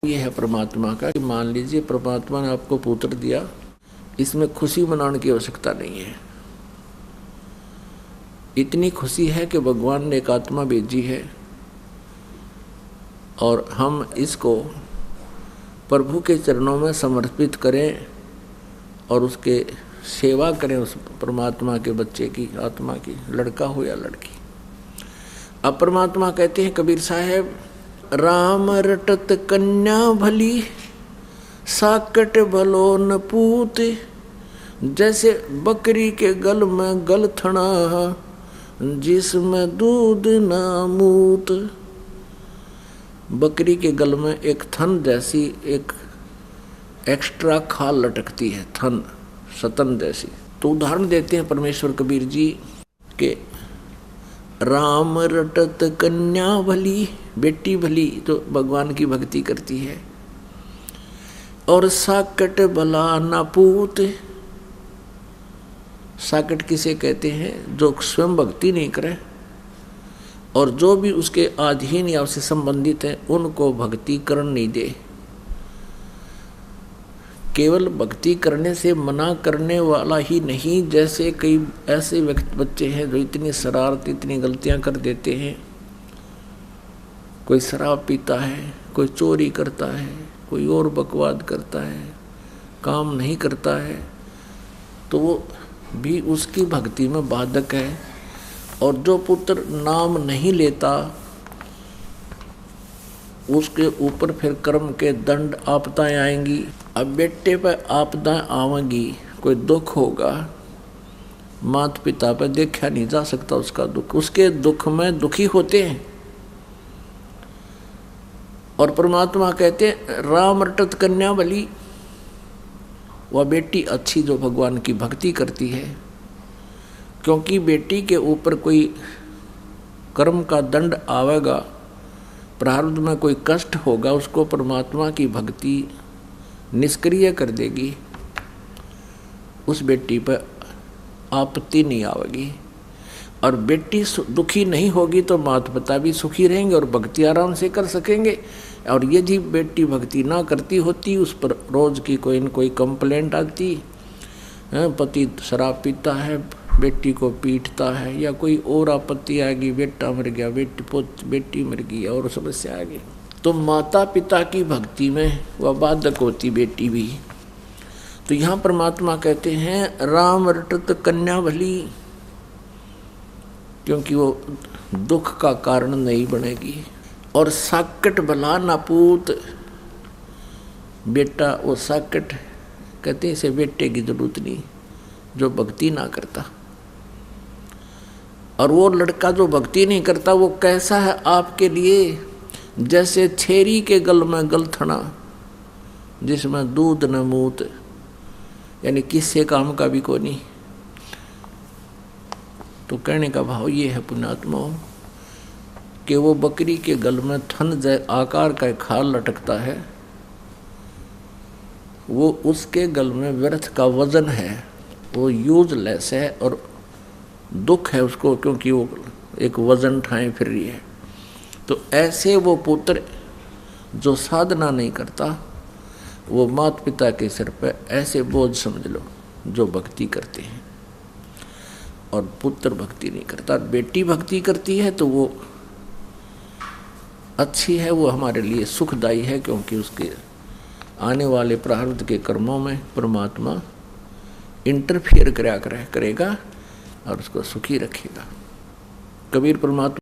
ये है परमात्मा का कि मान लीजिए परमात्मा ने आपको पुत्र दिया, इसमें खुशी मनाने की आवश्यकता नहीं है। इतनी खुशी है कि भगवान ने एक आत्मा भेजी है और हम इसको प्रभु के चरणों में समर्पित करें और उसके सेवा करें, उस परमात्मा के बच्चे की, आत्मा की, लड़का हो या लड़की। अब परमात्मा कहते हैं कबीर साहब, राम रटत कन्या भली साकट भलो न पूत, जैसे बकरी के गल में गलथना जिसमें दूध न मूत। बकरी के गल में एक थन जैसी एक एक्स्ट्रा खाल लटकती है, थन सतन जैसी। तो उदाहरण देते हैं परमेश्वर कबीर जी के राम रटत कन्या भली, बेटी भली तो भगवान की भक्ति करती है, और साकट भला ना पूत। साकट किसे कहते हैं? जो स्वयं भक्ति नहीं करे और जो भी उसके अधीन या उससे संबंधित है उनको भक्ति करने नहीं दे। केवल भक्ति करने से मना करने वाला ही नहीं, जैसे कई ऐसे बच्चे हैं जो इतनी शरारत, इतनी गलतियां कर देते हैं। कोई शराब पीता है, कोई चोरी करता है, कोई और बकवाद करता है, काम नहीं करता है, तो वो भी उसकी भक्ति में बाधक है। और जो पुत्र नाम नहीं लेता उसके ऊपर फिर कर्म के दंड आपदाएं आएंगी। अब बेटे पर आपदाएं आवेंगी, कोई दुख होगा, माता पिता पर देखा नहीं जा सकता उसका दुख, उसके दुख में दुखी होते हैं। और परमात्मा कहते हैं राम रटत कन्या भली, वह बेटी अच्छी जो भगवान की भक्ति करती है, क्योंकि बेटी के ऊपर कोई कर्म का दंड आवेगा, प्रारब्ध में कोई कष्ट होगा, उसको परमात्मा की भक्ति निष्क्रिय कर देगी। उस बेटी पर आपत्ति नहीं आवेगी। और बेटी दुखी नहीं होगी तो माता पिता भी सुखी रहेंगे और भक्ति आराम से कर सकेंगे। और यदि बेटी भक्ति ना करती होती, उस पर रोज की कोई न कोई कंप्लेंट आती, पति शराब पीता है, बेटी को पीटता है, या कोई और आपत्ति आ गई, बेटा मर गया, बेटी मर गई और समस्या आ गई, तो माता पिता की भक्ति में वह बाधक होती बेटी भी। तो यहाँ परमात्मा कहते हैं राम रटत कन्या भली, क्योंकि वो दुख का कारण नहीं बनेगी। और साकट भला ना पूत, बेटा वो साकट कहते हैं, इसे बेटे की जरूरत नहीं जो भक्ति ना करता। और वो लड़का जो भक्ति नहीं करता वो कैसा है आपके लिए? जैसे छेरी के गल में गलथना जिसमें दूध न मूत, यानी किससे काम का भी कोई नहीं। तो कहने का भाव ये है पुण्यात्माओं कि वो बकरी के गल में थन आकार का खाल लटकता है, वो उसके गल में व्यर्थ का वजन है, वो यूजलेस है और दुख है उसको, क्योंकि वो एक वजन ठाए फिर रही है। तो ऐसे वो पुत्र जो साधना नहीं करता, वो माता पिता के सिर पर ऐसे बोझ समझ लो जो भक्ति करते हैं। और पुत्र भक्ति नहीं करता, बेटी भक्ति करती है तो वो अच्छी है, वो हमारे लिए सुखदायी है, क्योंकि उसके आने वाले प्रारब्ध के कर्मों में परमात्मा इंटरफियर करेगा और उसको सुखी रखेगा। कबीर परमात्मा